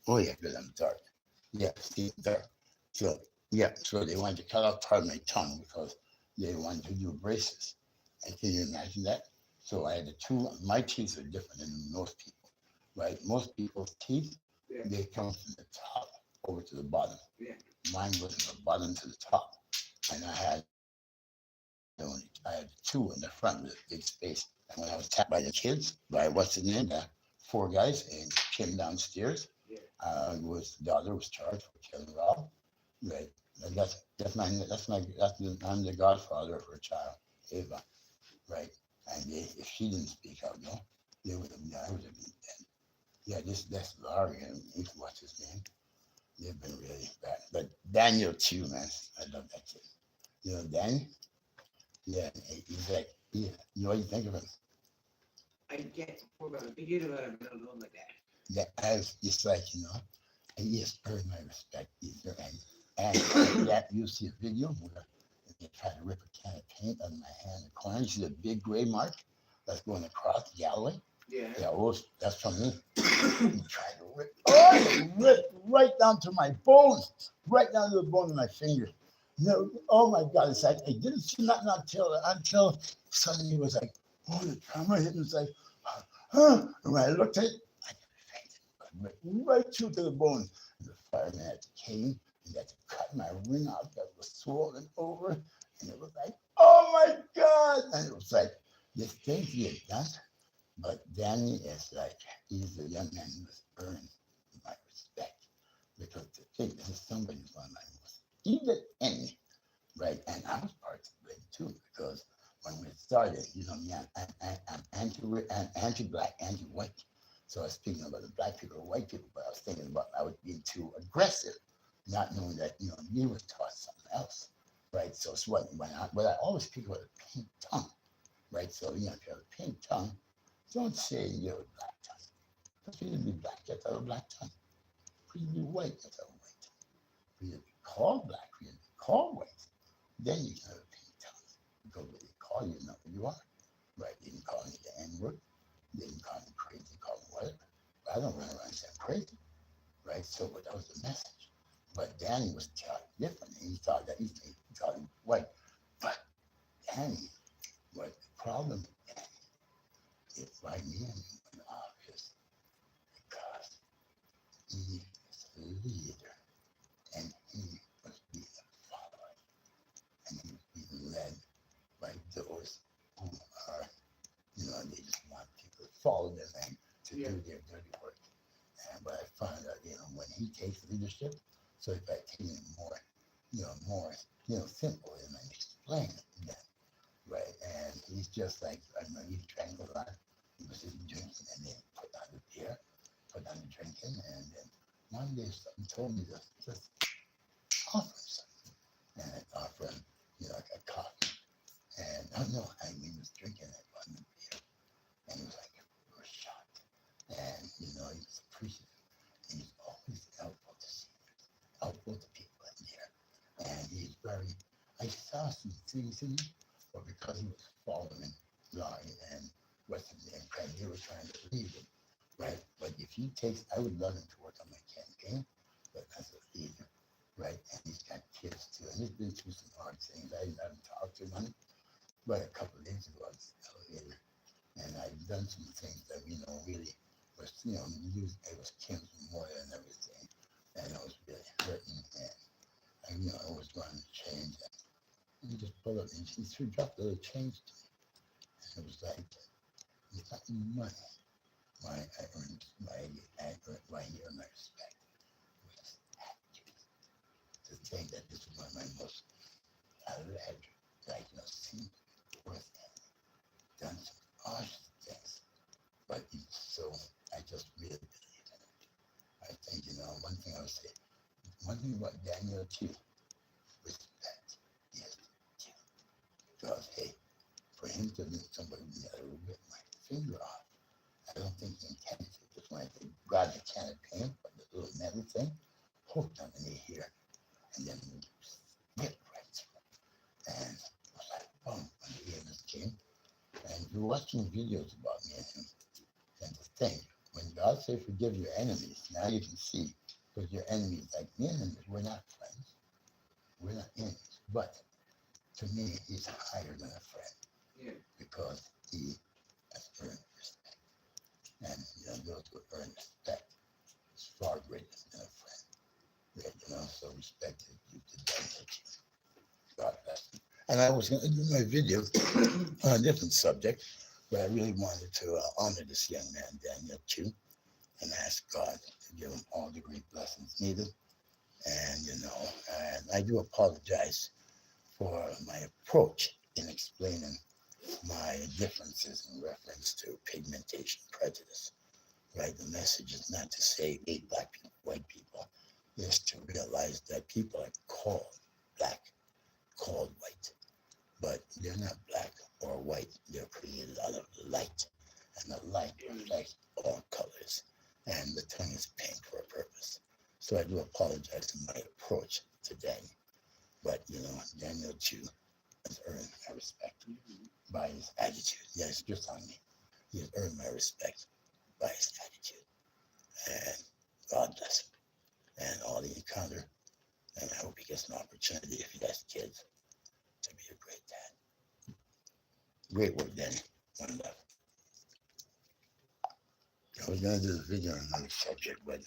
Oh yeah, because I'm dark. Yeah, see, dark. So yeah, so they wanted to cut off part of my tongue because they wanted to do braces. And can you imagine that? So I had the two. My teeth are different than most people, right? Most people's teeth, Yeah. they come from the top over to the bottom. Yeah. Mine was from the bottom to the top, and I had two in the front with a big space. And when I was tapped by the kids, by what's in there, the four guys, and came downstairs. Yeah. Was the daughter was charged for killing Rob. Right. And I'm the godfather of her child, Ava. Right. And if she didn't speak out, no, they would have. I would have been dead. Yeah. That's Laurie and what's his name. They've been really bad. But Daniel too, man. I love that kid. You know, Danny. Yeah. He's like, yeah. You know what you think of him? I get more about it. Forget about it, but I don't know like that. That as it's like and he has earned my respect. And that you see a video where they try to rip a can of paint on my hand in the corner. You see the big gray mark that's going across the gallery? Yeah. Yeah, well, that's from me. He tried to rip, rip right down to my bones, right down to the bone of my finger. No, oh my God! It's like I didn't see nothing until suddenly it was like, oh, the trauma hit. And it's like, and when I looked at it, I fainted right through to the bone. And the fireman had to came and had to cut my ring out that was swollen over, and it was like, oh my God! And it was like the things he had done. But Danny is like, he's the young man who was earned my respect. Because to think this is somebody who's one of my most even enemy, right? And I was part of the blame too, because when we started, me, I'm anti-black, anti-white. So I was speaking about the black people or white people, but I was thinking about I was being too aggressive, not knowing that, me was taught something else, right? So it's what I always speak about a pink tongue, right? So, if you have a pink tongue, don't say you're a black tongue. Because for you to be black, you have to have a black tongue. For you to be white, you have to have a white tongue. For you to be called black, for you to be called white, then you can have a pink tongue. Because what they call you is not what you are. Right? They can call me the N word. They can call me crazy, call me whatever. But I don't run around saying crazy. Right? So but that was the message. But Danny was taught different. He thought that he thought he was white. But Danny, what the problem with Danny is why me and him went off is because he is a leader and he was being followed and he was being led by those who are, they just want people to follow their name to Yeah. do their dirty work. And but I found out, when he takes leadership, so if I take him more, simple and I explain it to them, right? And he's just like, I know he drank a lot. He was just drinking and then put down the beer, put down the drinking, and then one day something told me to just offer him something. And I offered him, like a coffee. And I don't know, he was drinking it on the beer. And he was like, we were shocked. And, he was appreciative. And he's always helpful to seniors, helpful to people in there. And he's very, I saw some things in him, but because he was following Laurie and what's his name, Craig, they were trying to lead him, right? But if he takes, I would love him to work on my campaign, but as a leader, right? And he's got kids too, and he's been through some hard things. I haven't talked to him, but a couple of days ago, I was elevator, and I've done some things that, really was, it was Kim's memorial and everything, and it was really hurting, and I was going to change, and he just pulled up, and he threw dropped a little change to me, and it was like, it's not money, why I earned, why he earned my respect, it was his attitude, to think that this is one of my most alleged, seen worth done some awesome things, but so I just really believe in it. I think, one thing I would say, one thing about Daniel too, respect is due. Because, hey, for him to be somebody that rip my finger off, I don't think he intended to. Just when I grabbed the can of paint, but the little metal thing, hooked on in here, and then ripped right through. And it was like, boom, when the EMS came. And you're watching videos about me and him, and the thing. When God said forgive your enemies, now you can see, because your enemies, like me and enemies, we're not friends. We're not enemies. But to me, he's higher than a friend Yeah. because he has earned respect. And those who earn respect is far greater than a friend. Yeah, so respect is due to them. God bless you. And I was going to do my video on a different subject, but I really wanted to honor this young man, Daniel Chu, and ask God to give him all the great blessings needed. And, and I do apologize for my approach in explaining my differences in reference to pigmentation prejudice. Right? The message is not to say hate black people, white people. It's to realize that people are called black, called white, but they're not black or white. They're created out of light, and the light reflects all colors, and the tongue is pink for a purpose. So I do apologize for my approach today, but Daniel Chu has earned my respect by his attitude. Yes, just on me. He has earned my respect by his attitude, and God bless him and all the encounter. And I hope he gets an opportunity if he has kids to be a great dad. Great work, Danny. One love. I was going to do the video on another subject, but